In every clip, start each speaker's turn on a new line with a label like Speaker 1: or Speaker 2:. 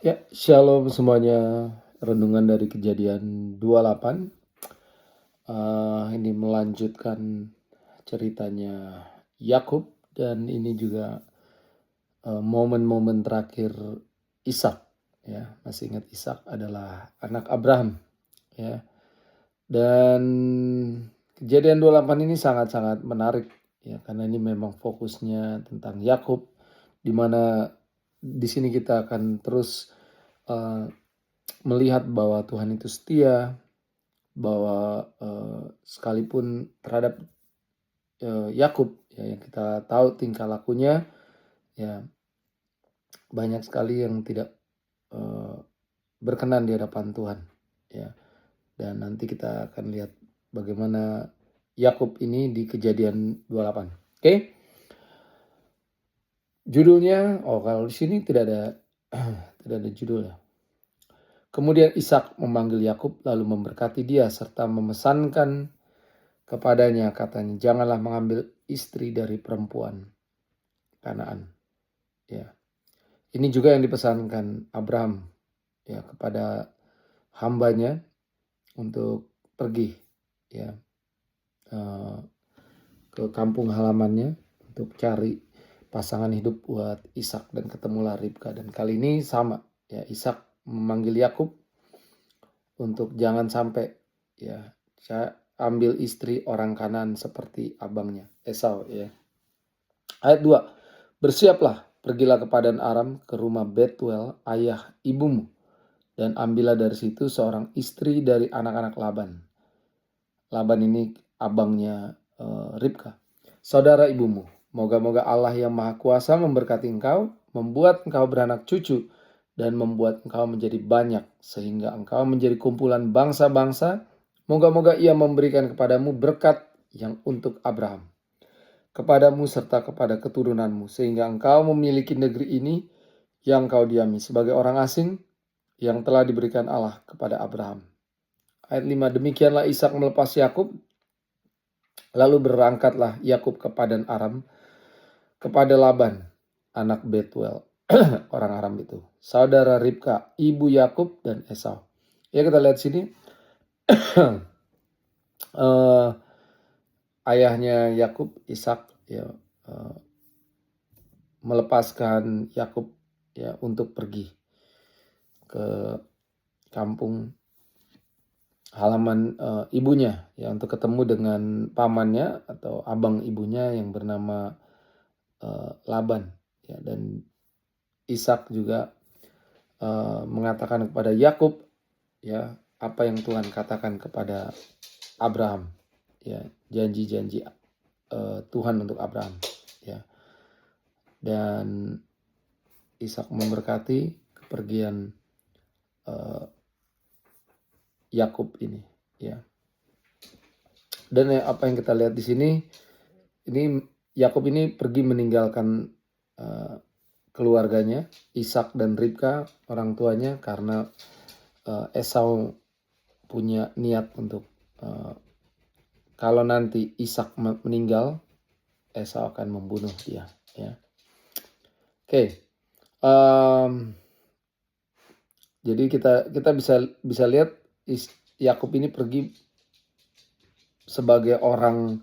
Speaker 1: Ya, shalom semuanya. Renungan dari Kejadian 28. Ini melanjutkan ceritanya Yakub dan ini juga momen-momen terakhir Ishak. Ya, masih ingat Ishak adalah anak Abraham. Ya, dan Kejadian 28 ini sangat-sangat menarik. Ya, karena ini memang fokusnya tentang Yakub, di mana di sini kita akan terus uh, melihat bahwa Tuhan itu setia, bahwa sekalipun terhadap Yakub ya, yang kita tahu tingkah lakunya ya banyak sekali yang tidak berkenan di hadapan Tuhan ya. Dan nanti kita akan lihat bagaimana Yakub ini di Kejadian 28. Oke. Judulnya kalau di sini tidak ada tidak ada judulnya. Kemudian Ishak memanggil Yakub lalu memberkati dia serta memesankan kepadanya, katanya, janganlah mengambil istri dari perempuan Kanaan. Ya, ini juga yang dipesankan Abraham ya kepada hambanya untuk pergi ya ke kampung halamannya untuk cari pasangan hidup buat Ishak, dan ketemulah Ribka. Dan kali ini sama ya, Ishak memanggil Yakub untuk jangan sampai ya ambil istri orang Kanaan seperti abangnya Esau ya. Ayat 2. Bersiaplah, pergilah ke Padan Aram, ke rumah Betuel ayah ibumu, dan ambillah dari situ seorang istri dari anak-anak Laban. Laban ini abangnya Ribka, saudara ibumu. Moga-moga Allah yang Maha Kuasa memberkati engkau, membuat engkau beranak cucu, dan membuat engkau menjadi banyak, sehingga engkau menjadi kumpulan bangsa-bangsa. Moga-moga ia memberikan kepadamu berkat yang untuk Abraham, kepadamu serta kepada keturunanmu, sehingga engkau memiliki negeri ini yang kau diami sebagai orang asing, yang telah diberikan Allah kepada Abraham. Ayat 5, demikianlah Ishak melepas Yakub, lalu berangkatlah Yakub ke Padan Aram, kepada Laban, anak Betuel, orang Aram itu, saudara Ribka, ibu Yakub dan Esau. Ya, kita lihat sini, ayahnya Yakub, Ishak, ya, melepaskan Yakub ya untuk pergi ke kampung halaman ibunya ya, untuk ketemu dengan pamannya atau abang ibunya yang bernama Laban ya. Dan Ishak juga mengatakan kepada Yakub ya apa yang Tuhan katakan kepada Abraham ya, janji-janji Tuhan untuk Abraham ya. Dan Ishak memberkati kepergian Yakub ini ya. Dan apa yang kita lihat di sini, ini Yakub ini pergi meninggalkan keluarganya, Ishak dan Ribka, orang tuanya, karena Esau punya niat untuk kalau nanti Ishak meninggal, Esau akan membunuh dia ya. Oke. Jadi kita bisa lihat Yakub ini pergi sebagai orang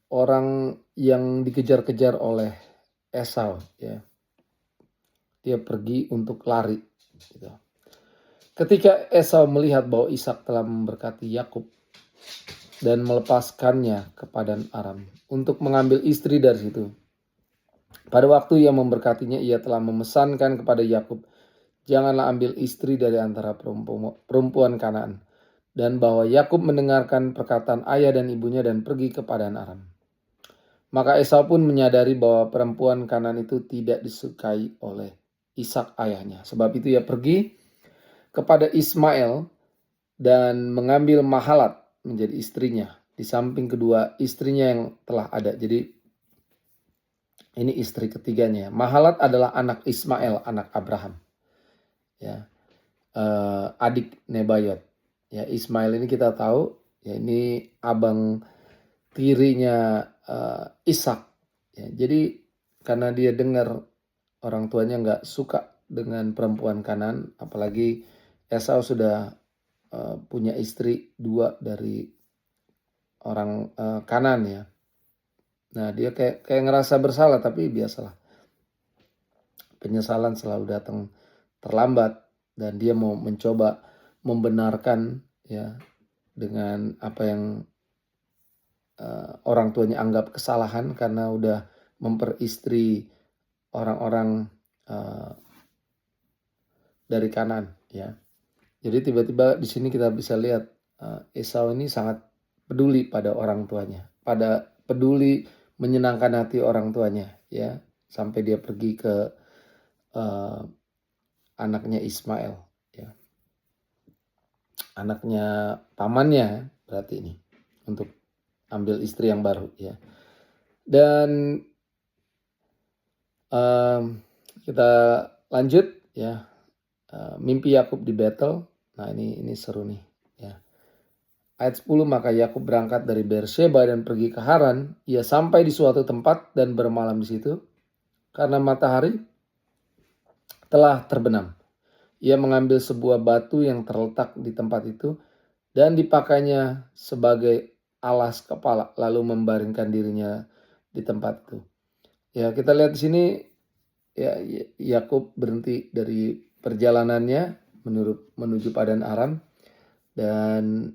Speaker 1: orang yang dikejar-kejar oleh Esau ya. Dia pergi untuk lari gitu. Ketika Esau melihat bahwa Ishak telah memberkati Yakub dan melepaskannya ke Padan Aram untuk mengambil istri dari situ, pada waktu ia memberkatinya, ia telah memesankan kepada Yakub, janganlah ambil istri dari antara perempuan Kanaan. Dan bahwa Yakub mendengarkan perkataan ayah dan ibunya dan pergi ke Padan Aram. Maka Esau pun menyadari bahwa perempuan Kanaan itu tidak disukai oleh Ishak ayahnya. Sebab itu ia pergi kepada Ismail dan mengambil Mahalat menjadi istrinya, di samping kedua istrinya yang telah ada. Jadi ini istri ketiganya. Mahalat adalah anak Ismail, anak Abraham ya, adik Nebayot ya. Ismail ini kita tahu ya, ini abang tirinya Ishak ya. Jadi karena dia dengar orang tuanya nggak suka dengan perempuan Kanan, apalagi Esau sudah punya istri 2 dari orang Kanan ya. Nah dia kayak ngerasa bersalah, tapi biasalah. Penyesalan selalu datang terlambat dan dia mau mencoba membenarkan ya dengan apa yang orang tuanya anggap kesalahan karena udah memperistri orang-orang dari Kanan ya. Jadi tiba-tiba di sini kita bisa lihat Esau ini sangat peduli pada orang tuanya, pada peduli menyenangkan hati orang tuanya ya, sampai dia pergi ke anaknya Ismail ya. Anaknya pamannya berarti ini untuk ambil istri yang baru ya. Dan kita lanjut ya, mimpi Yakub di Betel. Nah ini seru nih ya. Ayat 10, maka Yakub berangkat dari Beersheba dan pergi ke Haran. Ia sampai di suatu tempat dan bermalam di situ karena matahari telah terbenam. Ia mengambil sebuah batu yang terletak di tempat itu dan dipakainya sebagai alas kepala, lalu membaringkan dirinya di tempat itu. Ya, kita lihat di sini ya Yakub berhenti dari perjalanannya menuju Padan Aram dan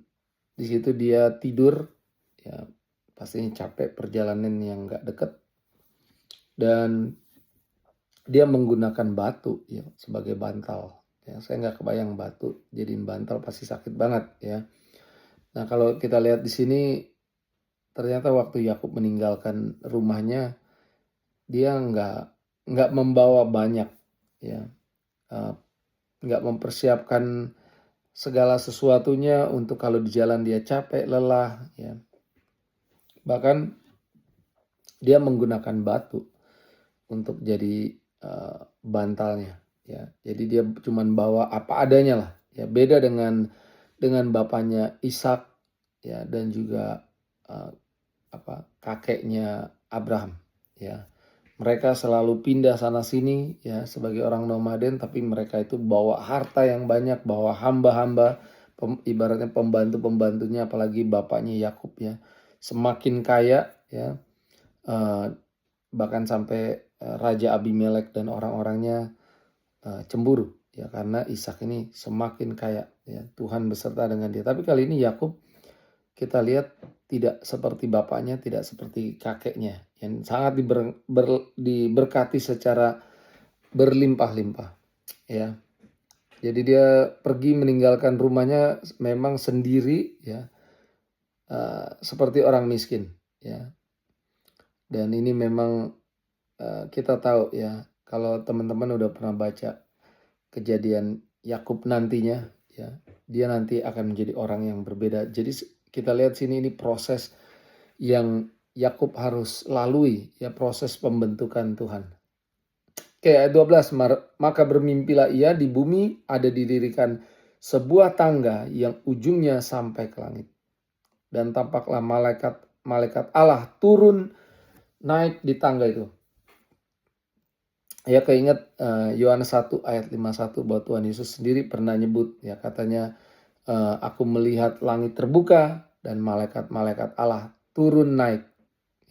Speaker 1: di situ dia tidur ya, pastinya capek, perjalanan yang nggak dekat, dan dia menggunakan batu ya sebagai bantal. Ya, saya nggak kebayang batu jadiin bantal, pasti sakit banget ya. Nah kalau kita lihat di sini ternyata waktu Yakub meninggalkan rumahnya dia nggak membawa banyak ya, nggak mempersiapkan segala sesuatunya untuk kalau di jalan dia capek, lelah ya. Bahkan dia menggunakan batu untuk jadi bantalnya ya. Jadi dia cuman bawa apa adanya lah ya. Beda dengan bapaknya Ishak ya, dan juga kakeknya Abraham ya. Mereka selalu pindah sana sini ya sebagai orang nomaden, tapi mereka itu bawa harta yang banyak, bawa hamba-hamba, ibaratnya pembantu-pembantunya, apalagi bapaknya Yakub ya. Semakin kaya ya, bahkan sampai Raja Abimelek dan orang-orangnya cemburu ya karena Ishak ini semakin kaya ya. Tuhan beserta dengan dia. Tapi kali ini Yakub kita lihat tidak seperti bapaknya, tidak seperti kakeknya yang sangat diberkati secara berlimpah-limpah ya. Jadi dia pergi meninggalkan rumahnya memang sendiri ya, seperti orang miskin ya. Dan ini memang kita tahu ya, kalau teman-teman udah pernah baca kejadian Yakub nantinya ya, dia nanti akan menjadi orang yang berbeda. Jadi kita lihat sini ini proses yang Yakub harus lalui ya, proses pembentukan Tuhan. Oke, ayat 12, maka bermimpilah ia, di bumi ada didirikan sebuah tangga yang ujungnya sampai ke langit. Dan tampaklah malaikat Allah turun naik di tangga itu. Ya keinget Yohanes 1 ayat 51 bahwa Tuhan Yesus sendiri pernah nyebut ya, katanya aku melihat langit terbuka dan malaikat-malaikat Allah turun naik.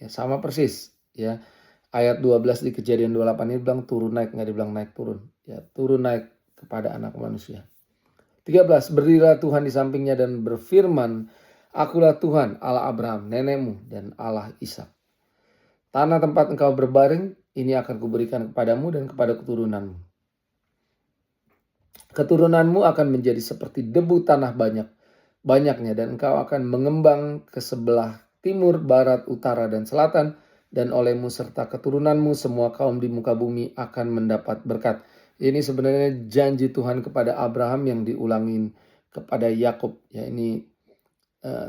Speaker 1: Ya sama persis ya. Ayat 12 di Kejadian 28 ini bilang turun naik, nggak dibilang naik turun. Ya, turun naik kepada anak manusia. 13, berdirilah Tuhan di sampingnya dan berfirman, akulah Tuhan Allah Abraham, nenekmu, dan Allah Ishak. Tanah tempat engkau berbaring, ini akan kuberikan kepadamu dan kepada keturunanmu. Keturunanmu akan menjadi seperti debu tanah banyaknya, dan engkau akan mengembang ke sebelah timur, barat, utara, dan selatan, dan olehmu serta keturunanmu semua kaum di muka bumi akan mendapat berkat. Ini sebenarnya janji Tuhan kepada Abraham yang diulangin kepada Yakub. Ya, ini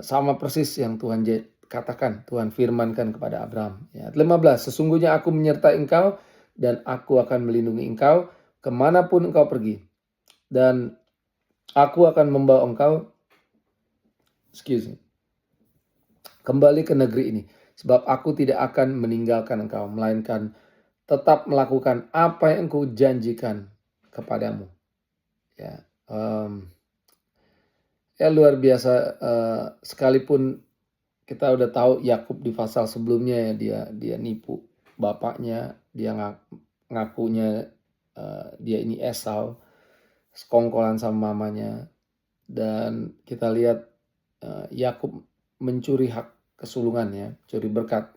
Speaker 1: sama persis yang Tuhan katakan, Tuhan firmankan kepada Abraham. Ya, 15, sesungguhnya aku menyertai engkau dan aku akan melindungi engkau kemanapun engkau pergi. Dan aku akan membawa engkau kembali ke negeri ini. Sebab aku tidak akan meninggalkan engkau, melainkan tetap melakukan apa yang Engkau janjikan kepadamu. Ya, ya luar biasa, sekalipun kita udah tahu Yakub di pasal sebelumnya ya dia nipu bapaknya, dia ngakunya dia ini Esau, sekongkolan sama mamanya, dan kita lihat Yakub mencuri hak kesulungannya, curi berkat.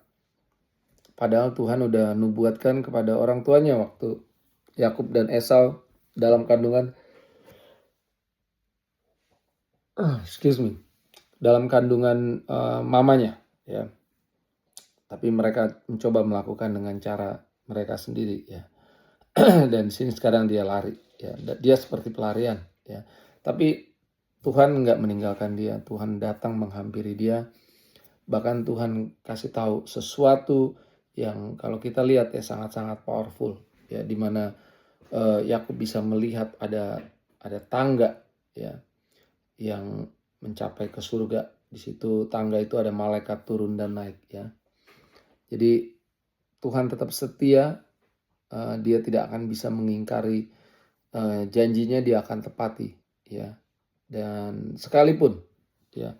Speaker 1: Padahal Tuhan udah nubuatkan kepada orang tuanya waktu Yakub dan Esau dalam kandungan dalam kandungan mamanya, ya. Tapi mereka mencoba melakukan dengan cara mereka sendiri, ya. Dan di sini sekarang dia lari, ya. Dia seperti pelarian, ya. Tapi Tuhan nggak meninggalkan dia. Tuhan datang menghampiri dia. Bahkan Tuhan kasih tahu sesuatu yang kalau kita lihat ya sangat-sangat powerful, ya, di mana Yakub bisa melihat ada tangga, ya, yang mencapai ke surga. Di situ tangga itu ada malaikat turun dan naik, ya. Jadi Tuhan tetap setia, dia tidak akan bisa mengingkari janjinya, dia akan tepati, ya. Dan sekalipun, ya,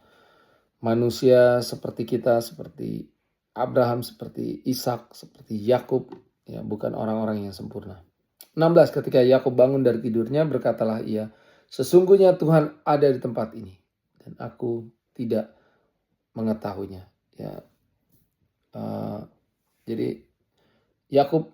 Speaker 1: manusia seperti kita, seperti Abraham, seperti Ishak, seperti Yakub, ya, bukan orang-orang yang sempurna. 16, ketika Yakub bangun dari tidurnya, berkatalah ia, sesungguhnya Tuhan ada di tempat ini, dan aku tidak mengetahuinya. Ya, jadi Yakub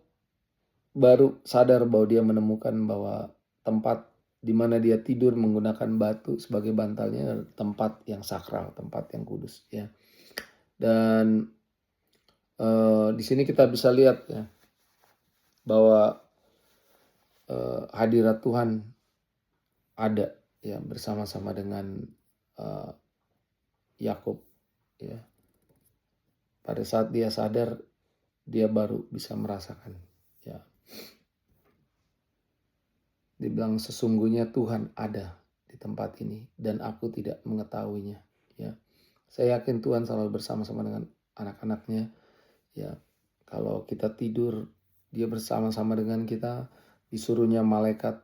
Speaker 1: baru sadar bahwa dia menemukan bahwa tempat di mana dia tidur menggunakan batu sebagai bantalnya adalah tempat yang sakral, tempat yang kudus, ya. Dan di sini kita bisa lihat, ya, bahwa hadirat Tuhan ada, ya, bersama-sama dengan Yakub, ya. Pada saat dia sadar, dia baru bisa merasakan, ya. Dibilang sesungguhnya Tuhan ada di tempat ini dan aku tidak mengetahuinya, ya. Saya yakin Tuhan selalu bersama-sama dengan anak-anaknya, ya. Kalau kita tidur, dia bersama-sama dengan kita, disuruhnya malaikat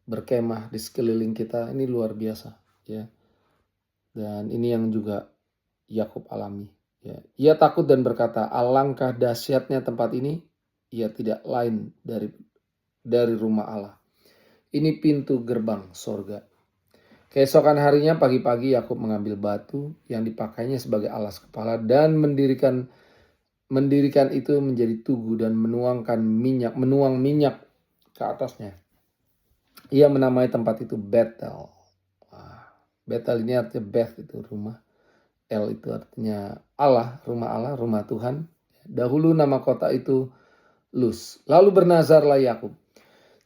Speaker 1: berkemah di sekeliling kita, ini luar biasa, ya. Dan ini yang juga Yakub alami, ya. Ia takut dan berkata, alangkah dahsyatnya tempat ini, ia tidak lain dari rumah Allah. Ini pintu gerbang sorga. Keesokan harinya pagi-pagi Yakub mengambil batu yang dipakainya sebagai alas kepala dan mendirikan itu menjadi tugu dan menuang minyak ke atasnya. Ia menamai tempat itu Betel. Betel ini artinya Beth itu rumah. El itu artinya Allah, rumah Tuhan. Dahulu nama kota itu Luz. Lalu bernazarlah Yakub,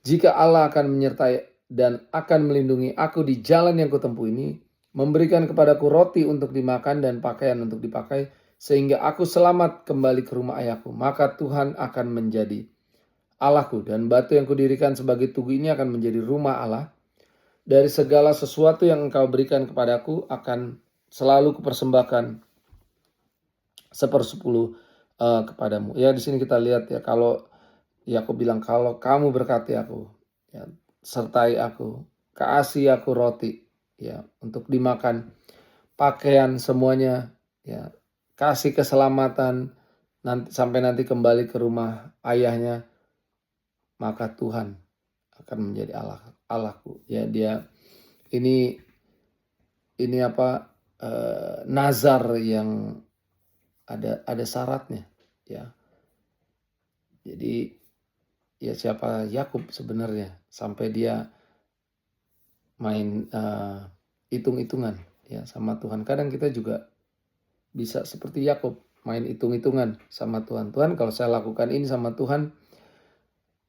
Speaker 1: jika Allah akan menyertai dan akan melindungi aku di jalan yang kutempuh ini, memberikan kepadaku roti untuk dimakan dan pakaian untuk dipakai, sehingga aku selamat kembali ke rumah ayahku, maka Tuhan akan menjadi Allahku dan batu yang kudirikan sebagai tugu ini akan menjadi rumah Allah. Dari segala sesuatu yang engkau berikan kepadaku akan selalu kupersembahkan 1/10 kepadamu. Ya, di sini kita lihat, ya, kalau Yakub bilang, kalau kamu berkati aku, ya, sertai aku, kasih aku roti, ya, untuk dimakan, pakaian semuanya, ya, kasih keselamatan sampai nanti kembali ke rumah ayahnya, maka Tuhan akan menjadi Allahku. Ya, dia ini nazar yang ada syaratnya, ya. Jadi ya siapa Yakub sebenarnya sampai dia main hitung-hitungan, ya, sama Tuhan. Kadang kita juga bisa seperti Yakub, main hitung-hitungan sama Tuhan. Tuhan, kalau saya lakukan ini sama Tuhan,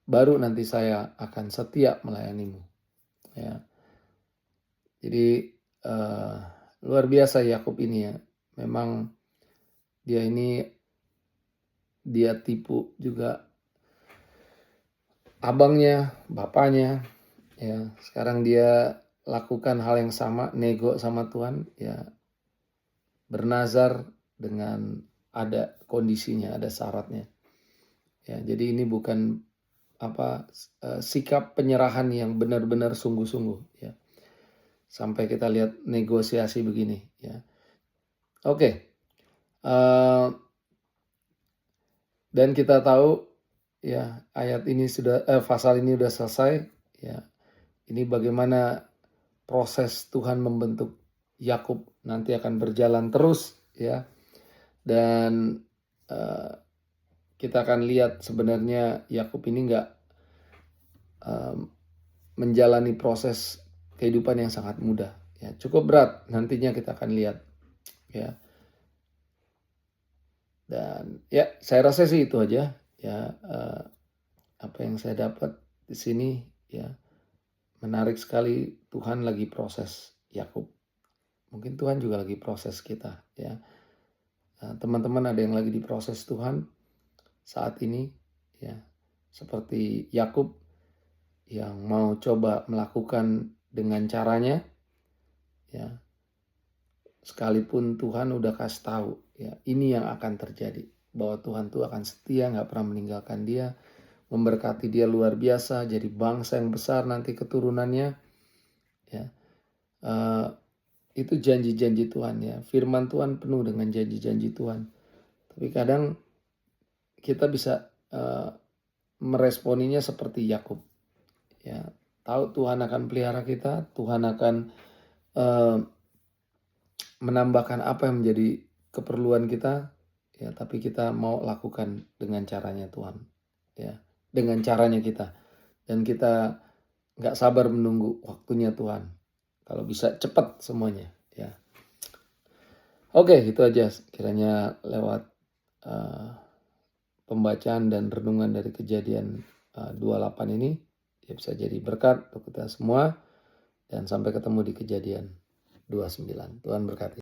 Speaker 1: baru nanti saya akan setia melayanimu, ya. Jadi luar biasa Yakub ini, ya. Memang dia tipu juga abangnya, bapaknya, ya. Sekarang dia lakukan hal yang sama, nego sama Tuhan, ya, bernazar dengan ada kondisinya, ada syaratnya, Ya, jadi ini bukan sikap penyerahan yang benar-benar sungguh-sungguh, ya. Sampai kita lihat negosiasi begini, ya. Oke. Dan kita tahu, ya, pasal ini sudah selesai, ya. Ini bagaimana proses Tuhan membentuk Yakub nanti akan berjalan terus, ya. Dan kita akan lihat sebenarnya Yakub ini nggak menjalani proses kehidupan yang sangat mudah, ya. Cukup berat, nantinya kita akan lihat, ya. Dan ya, saya rasa sih itu aja, ya. Apa yang saya dapat di sini, ya, menarik sekali. Tuhan lagi proses Yakub. Mungkin Tuhan juga lagi proses kita, ya. Teman-teman ada yang lagi diproses Tuhan saat ini, ya. Seperti Yakub yang mau coba melakukan dengan caranya, ya. Sekalipun Tuhan udah kasih tahu, ya, ini yang akan terjadi, bahwa Tuhan tuh akan setia, nggak pernah meninggalkan dia, memberkati dia luar biasa, jadi bangsa yang besar nanti keturunannya, ya. Itu janji-janji Tuhan, ya. Firman Tuhan penuh dengan janji-janji Tuhan. Tapi kadang kita bisa meresponinya seperti Yakub, ya. Tahu Tuhan akan pelihara kita, Tuhan akan menambahkan apa yang menjadi keperluan kita, ya. Tapi kita mau lakukan dengan caranya Tuhan, ya. Dengan caranya kita, dan kita nggak sabar menunggu waktunya Tuhan. Kalau bisa cepat semuanya, ya. Oke, itu aja kiranya lewat pembacaan dan renungan dari Kejadian 28 ini, ya, bisa jadi berkat untuk kita semua, dan sampai ketemu di Kejadian 29. Tuhan berkati.